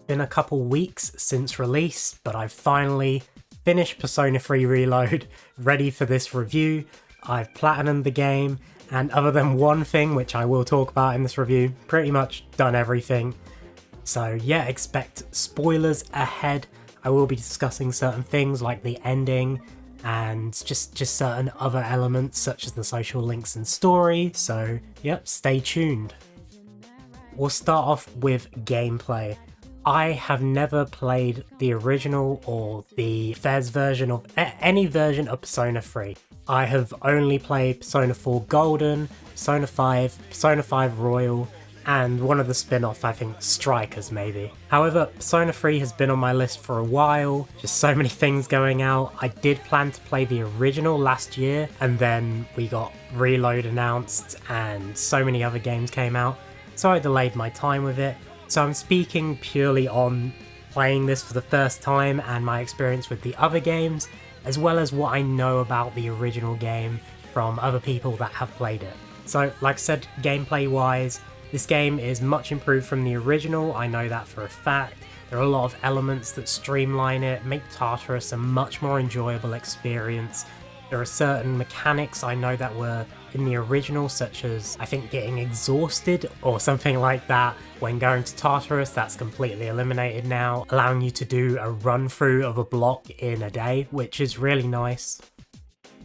been a couple weeks since release, but I've finally finished Persona 3 Reload, ready for this review. I've platinumed the game, and other than one thing, which I will talk about in this review, pretty much done everything. So yeah, expect spoilers ahead. I will be discussing certain things like the ending and just certain other elements such as the social links and story, so yep, stay tuned. We'll start off with gameplay. I have never played the original or the FES version of any version of Persona 3. I have only played Persona 4 Golden, Persona 5, Persona 5 Royal, and one of the spin-off, I think, Strikers maybe. However, Persona 3 has been on my list for a while, just so many things going out. I did plan to play the original last year, and then we got Reload announced, and so many other games came out, so I delayed my time with it. So I'm speaking purely on playing this for the first time and my experience with the other games, as well as what I know about the original game from other people that have played it. So, like I said, gameplay-wise, this game is much improved from the original, I know that for a fact. There are a lot of elements that streamline it, make Tartarus a much more enjoyable experience. There are certain mechanics I know that were in the original, such as I think getting exhausted or something like that when going to Tartarus. That's completely eliminated now, allowing you to do a run through of a block in a day, which is really nice.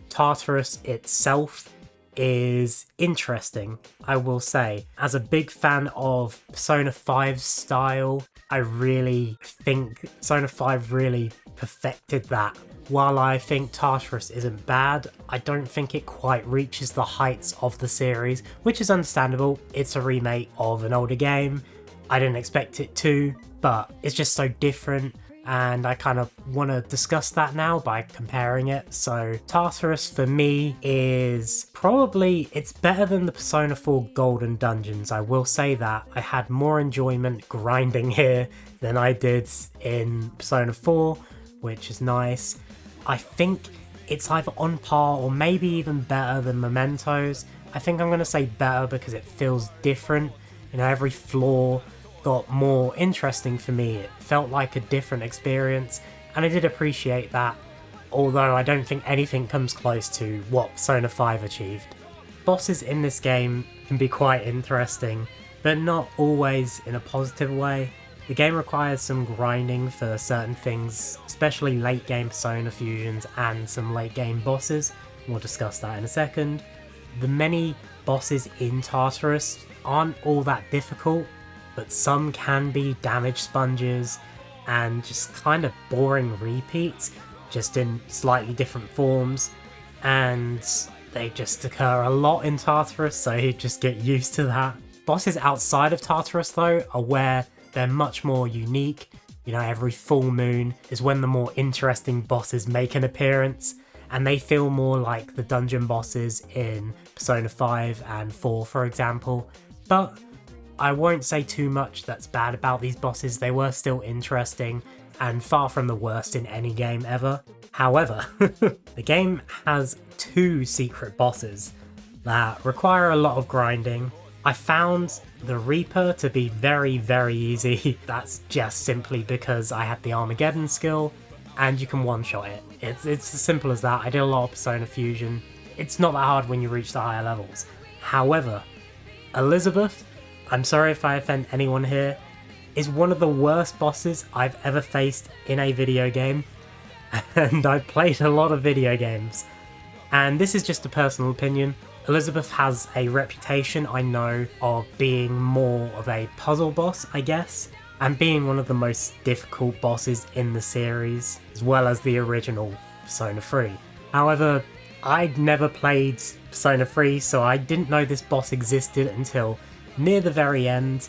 Tartarus itself is interesting, I will say. As a big fan of Persona 5's style, I really think Persona 5 really perfected that. While I think Tartarus isn't bad, I don't think it quite reaches the heights of the series, which is understandable. It's a remake of an older game. I didn't expect it to, but it's just so different, and I kind of want to discuss that now by comparing it. So Tartarus for me is probably, it's better than the Persona 4 Golden Dungeons, I will say that. I had more enjoyment grinding here than I did in Persona 4, which is nice. I think it's either on par or maybe even better than Mementos. I think I'm going to say better because it feels different. You know, every floor got more interesting for me. It felt like a different experience, and I did appreciate that, although I don't think anything comes close to what Persona 5 achieved. Bosses in this game can be quite interesting, but not always in a positive way. The game requires some grinding for certain things, especially late game Persona fusions and some late game bosses. We'll discuss that in a second. The many bosses in Tartarus aren't all that difficult, but some can be damage sponges and just kind of boring repeats, just in slightly different forms, and they just occur a lot in Tartarus, so you just get used to that. Bosses outside of Tartarus though are where they're much more unique. You know, every full moon is when the more interesting bosses make an appearance, and they feel more like the dungeon bosses in Persona 5 and 4, for example. But I won't say too much that's bad about these bosses. They were still interesting and far from the worst in any game ever. However, the game has 2 secret bosses that require a lot of grinding. I found the Reaper to be very, very easy. That's just simply because I had the Armageddon skill and you can one-shot it. It's as simple as that. I did a lot of Persona Fusion. It's not that hard when you reach the higher levels. However, Elizabeth, I'm sorry if I offend anyone here, is one of the worst bosses I've ever faced in a video game. And I've played a lot of video games. And this is just a personal opinion. Elizabeth has a reputation, I know, of being more of a puzzle boss, I guess, and being one of the most difficult bosses in the series, as well as the original Persona 3. However, I'd never played Persona 3, so I didn't know this boss existed until near the very end,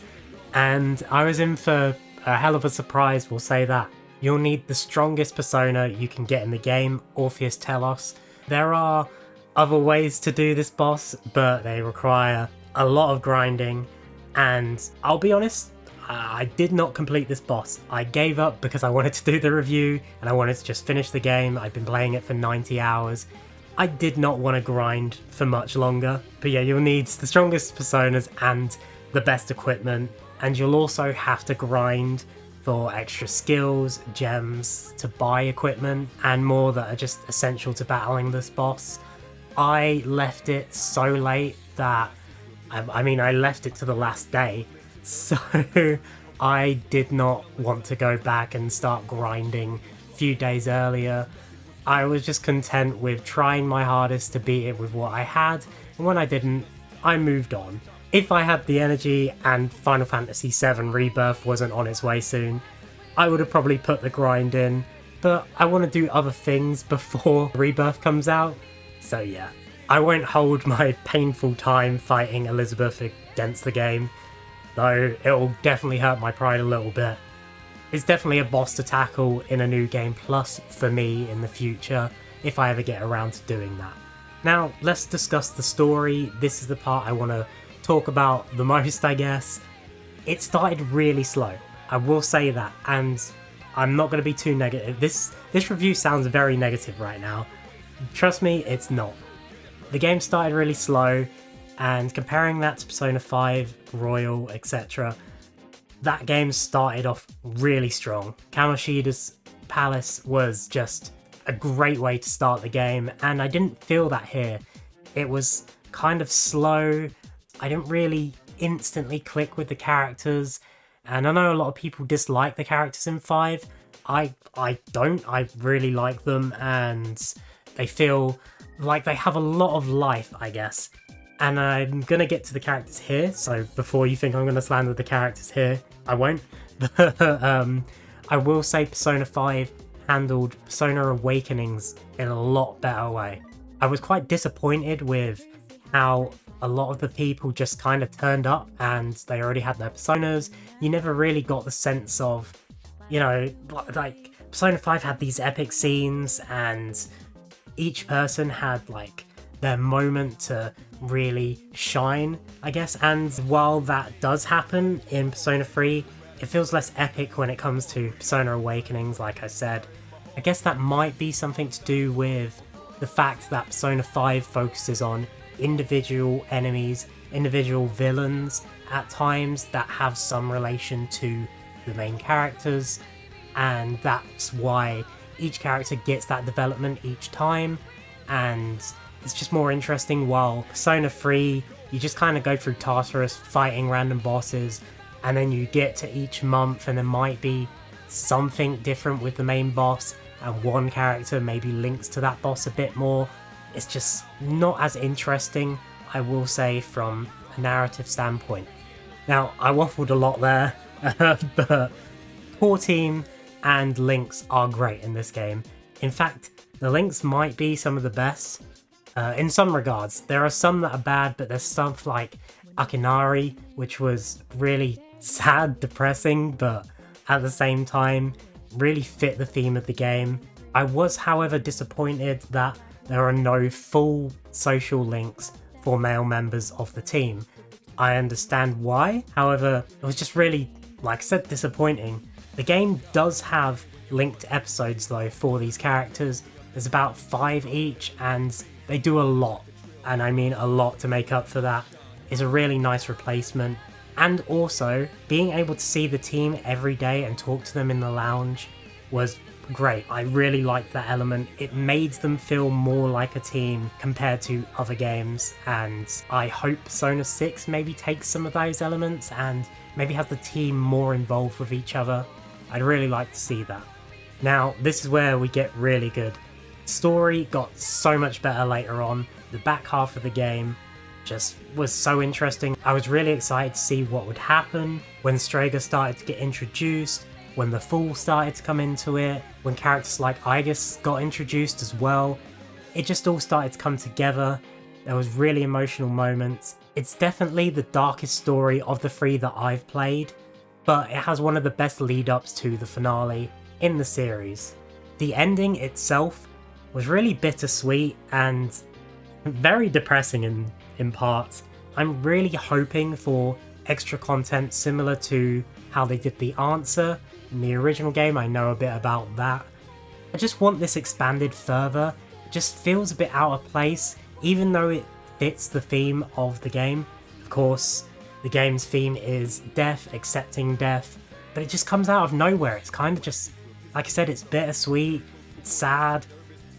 and I was in for a hell of a surprise, we'll say that. You'll need the strongest persona you can get in the game, Orpheus Telos. There are other ways to do this boss, but they require a lot of grinding, and I'll be honest, I did not complete this boss. I gave up because I wanted to do the review and I wanted to just finish the game. I've been playing it for 90 hours. I did not want to grind for much longer, but yeah, you'll need the strongest personas and the best equipment, and you'll also have to grind for extra skills, gems, to buy equipment, and more that are just essential to battling this boss. I left it so late that, I mean, I left it to the last day, so I did not want to go back and start grinding a few days earlier. I was just content with trying my hardest to beat it with what I had, and when I didn't, I moved on. If I had the energy and Final Fantasy VII Rebirth wasn't on its way soon, I would have probably put the grind in, but I want to do other things before Rebirth comes out, so yeah. I won't hold my painful time fighting Elizabeth against the game, though it'll definitely hurt my pride a little bit. It's definitely a boss to tackle in a new game plus for me in the future, if I ever get around to doing that. Now, let's discuss the story. This is the part I want to talk about the most, I guess. It started really slow, I will say that, and I'm not going to be too negative. This review sounds very negative right now. Trust me, it's not. The game started really slow, and comparing that to Persona 5, Royal, etc., that game started off really strong. Kamoshida's Palace was just a great way to start the game, and I didn't feel that here. It was kind of slow. I didn't really instantly click with the characters, and I know a lot of people dislike the characters in 5. I don't. I really like them, and they feel like they have a lot of life, I guess. And I'm gonna get to the characters here, so before you think I'm gonna slander the characters here, I won't. But I will say Persona 5 handled Persona Awakenings in a lot better way. I was quite disappointed with how a lot of the people just kind of turned up and they already had their personas. You never really got the sense of, you know, like Persona 5 had these epic scenes and each person had like their moment to really shine, I guess. And while that does happen in Persona 3, it feels less epic when it comes to Persona Awakenings, like I said. I guess that might be something to do with the fact that Persona 5 focuses on individual enemies, individual villains at times that have some relation to the main characters, and that's why each character gets that development each time, and it's just more interesting. While Persona 3, you just kind of go through Tartarus fighting random bosses, and then you get to each month and there might be something different with the main boss, and one character maybe links to that boss a bit more. It's just not as interesting, I will say, from a narrative standpoint. Now, I waffled a lot there, but Core Team and Links are great in this game. In fact, the Links might be some of the best in some regards. There are some that are bad, but there's stuff like Akinari, which was really sad, depressing, but at the same time really fit the theme of the game. I was, however, disappointed that there are no full social links for male members of the team. I understand why, however, it was just really, like I said, disappointing. The game does have linked episodes though for these characters. There's about 5 each, and they do a lot, and I mean a lot, to make up for that. It's a really nice replacement. And also, being able to see the team every day and talk to them in the lounge was great. I really liked that element. It made them feel more like a team compared to other games, and I hope Persona 6 maybe takes some of those elements and maybe has the team more involved with each other. I'd really like to see that. Now, this is where we get really good. Story got so much better later on. The back half of the game just was so interesting. I was really excited to see what would happen when Strega started to get introduced, when the Fool started to come into it, when characters like Aigis got introduced as well. It just all started to come together. There was really emotional moments. It's definitely the darkest story of the 3 that I've played, but it has one of the best lead-ups to the finale in the series. The ending itself was really bittersweet and very depressing in parts. I'm really hoping for extra content similar to how they did the answer in the original game. I know a bit about that. I just want this expanded further. It just feels a bit out of place, even though it fits the theme of the game. Of course, the game's theme is death, accepting death, but it just comes out of nowhere. It's kind of just, like I said, it's bittersweet, it's sad,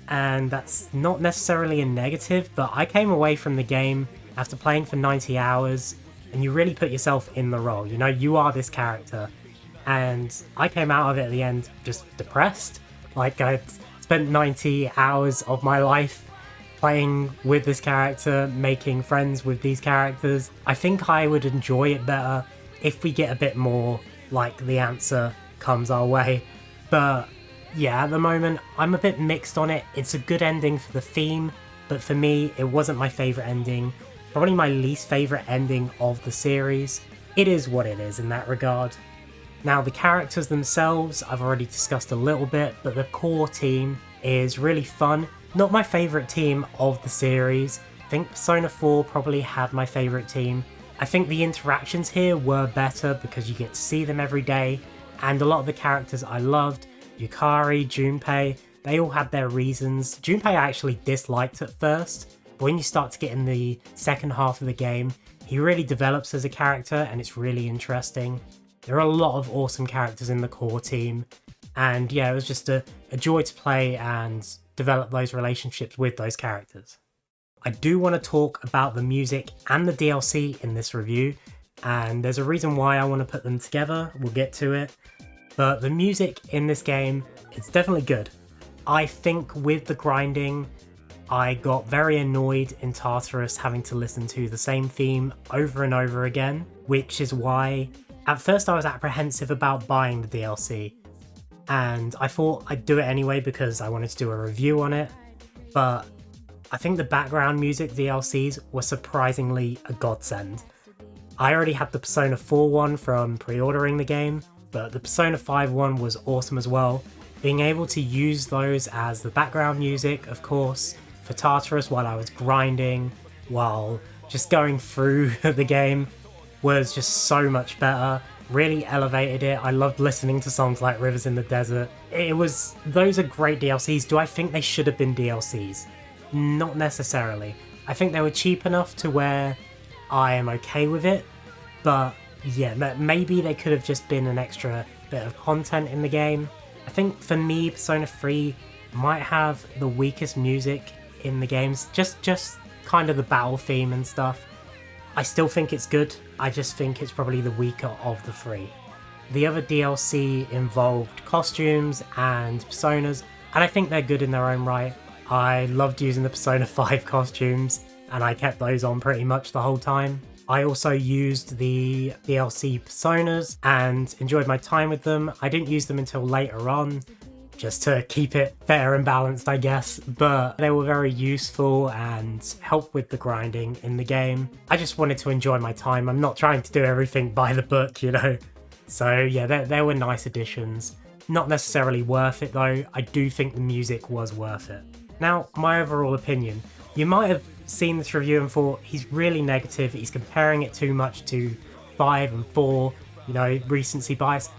and that's not necessarily a negative, but I came away from the game after playing for 90 hours, and you really put yourself in the role. You know, you are this character, and I came out of it at the end just depressed. Like, I'd spent 90 hours of my life playing with this character, making friends with these characters. I think I would enjoy it better if we get a bit more like the answer comes our way. But yeah, at the moment, I'm a bit mixed on it. It's a good ending for the theme, but for me, it wasn't my favourite ending. Probably my least favourite ending of the series. It is what it is in that regard. Now, the characters themselves, I've already discussed a little bit, but the core team is really fun. Not my favourite team of the series. I think Persona 4 probably had my favourite team. I think the interactions here were better because you get to see them every day, and a lot of the characters I loved, Yukari, Junpei, they all had their reasons. Junpei I actually disliked at first, but when you start to get in the second half of the game, he really develops as a character and it's really interesting. There are a lot of awesome characters in the core team, and yeah, it was just a joy to play and develop those relationships with those characters. I do want to talk about the music and the DLC in this review, and there's a reason why I want to put them together. We'll get to it. But the music in this game, it's definitely good. I think with the grinding, I got very annoyed in Tartarus having to listen to the same theme over and over again, which is why at first I was apprehensive about buying the DLC, and I thought I'd do it anyway because I wanted to do a review on it, but I think the background music DLCs were surprisingly a godsend. I already had the Persona 4 one from pre-ordering the game, but the Persona 5 one was awesome as well. Being able to use those as the background music, of course, for Tartarus while I was grinding, while just going through the game, was just so much better. Really elevated it. I loved listening to songs like Rivers in the Desert. Those are great DLCs. Do I think they should have been DLCs? Not necessarily. I think they were cheap enough to where I am okay with it, but yeah, maybe they could have just been an extra bit of content in the game. I think for me, Persona 3 might have the weakest music in the games, just kind of the battle theme and stuff. I still think it's good, I just think it's probably the weaker of the three. The other DLC involved costumes and personas, and I think they're good in their own right. I loved using the Persona 5 costumes, and I kept those on pretty much the whole time. I also used the DLC personas and enjoyed my time with them. I didn't use them until later on, just to keep it fair and balanced, I guess, but they were very useful and helped with the grinding in the game. I just wanted to enjoy my time. I'm not trying to do everything by the book, you know? So yeah, there were nice additions. Not necessarily worth it though. I do think the music was worth it. Now, my overall opinion. You might have seen this review and thought he's really negative, he's comparing it too much to 5 and 4, you know, recency bias.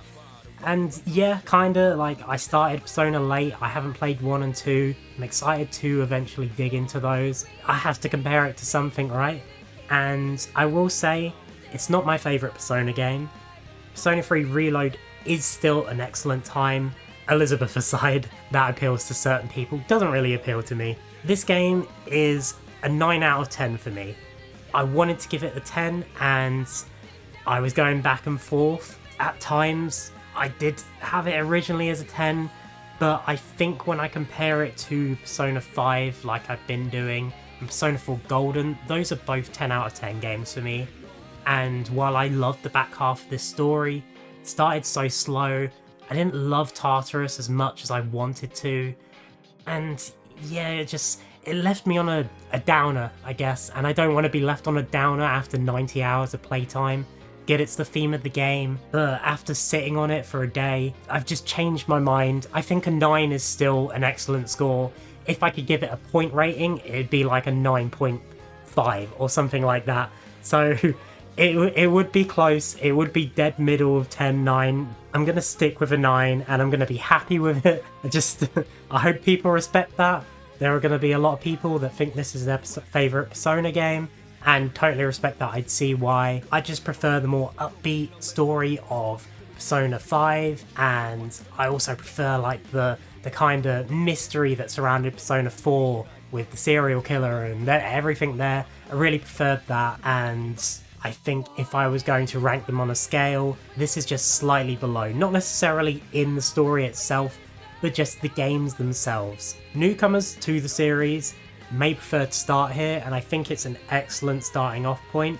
And yeah, kinda, like, I started Persona late, I haven't played 1 and 2, I'm excited to eventually dig into those. I have to compare it to something, right? And I will say, it's not my favourite Persona game. Persona 3 Reload is still an excellent time. Elizabeth aside, that appeals to certain people, doesn't really appeal to me. This game is a 9 out of 10 for me. I wanted to give it a 10, and I was going back and forth. At times, I did have it originally as a 10, but I think when I compare it to Persona 5, like I've been doing, and Persona 4 Golden, those are both 10 out of 10 games for me. And while I loved the back half of this story, it started so slow, I didn't love Tartarus as much as I wanted to, and yeah, it left me on a downer, I guess, and I don't want to be left on a downer after 90 hours of playtime. Get it's the theme of the game, but after sitting on it for a day, I've just changed my mind. I think a 9 is still an excellent score. If I could give it a point rating, it'd be like a 9.5 or something like that. So it would be close, it would be dead middle of 10, 9. I'm gonna stick with a 9 and I'm gonna be happy with it. I hope people respect that. There are gonna be a lot of people that think this is their favourite Persona game, and totally respect that. I'd see why. I just prefer the more upbeat story of Persona 5, and I also prefer like the kind of mystery that surrounded Persona 4 with the serial killer and everything there. I really preferred that, and I think if I was going to rank them on a scale, this is just slightly below. Not necessarily in the story itself, but just the games themselves. Newcomers to the series may prefer to start here, and I think it's an excellent starting off point.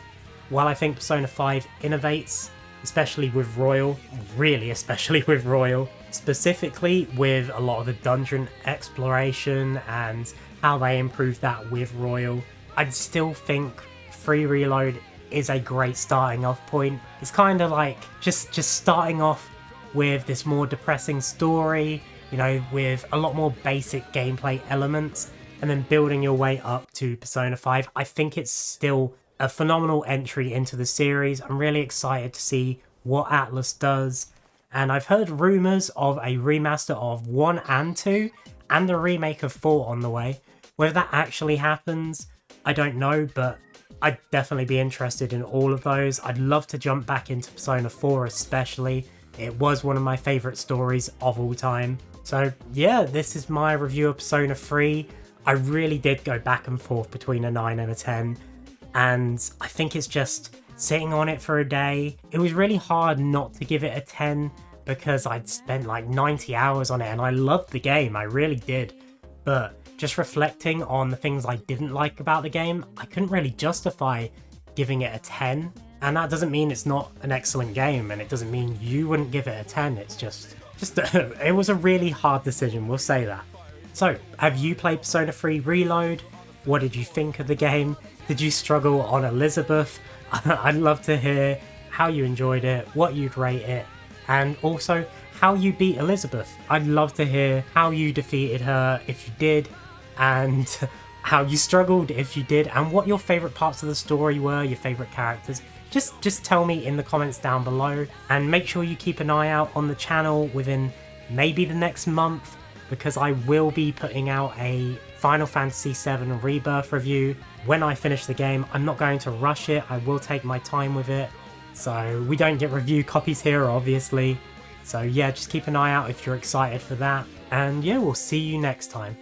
While I think Persona 5 innovates, especially with Royal, really especially with Royal, specifically with a lot of the dungeon exploration and how they improved that with Royal, I'd still think Free Reload is a great starting off point. It's kind of like just starting off with this more depressing story, you know, with a lot more basic gameplay elements, and then building your way up to Persona 5. I think it's still a phenomenal entry into the series. I'm really excited to see what Atlas does, and I've heard rumours of a remaster of 1 and 2 and a remake of 4 on the way. Whether that actually happens, I don't know, but I'd definitely be interested in all of those. I'd love to jump back into Persona 4 especially. It was one of my favourite stories of all time. So yeah, this is my review of Persona 3. I really did go back and forth between a 9 and a 10, and I think it's just sitting on it for a day. It was really hard not to give it a 10 because I'd spent like 90 hours on it and I loved the game, I really did. But just reflecting on the things I didn't like about the game, I couldn't really justify giving it a 10. And that doesn't mean it's not an excellent game, and it doesn't mean you wouldn't give it a 10. It's just it was a really hard decision, we'll say that. So, have you played Persona 3 Reload? What did you think of the game? Did you struggle on Elizabeth? I'd love to hear how you enjoyed it, what you'd rate it, and also how you beat Elizabeth. I'd love to hear how you defeated her if you did, and how you struggled if you did, and what your favourite parts of the story were, your favourite characters. Just tell me in the comments down below, and make sure you keep an eye out on the channel within maybe the next month, because I will be putting out a Final Fantasy VII Rebirth review when I finish the game. I'm not going to rush it, I will take my time with it, so we don't get review copies here obviously. So yeah, just keep an eye out if you're excited for that, and yeah, we'll see you next time.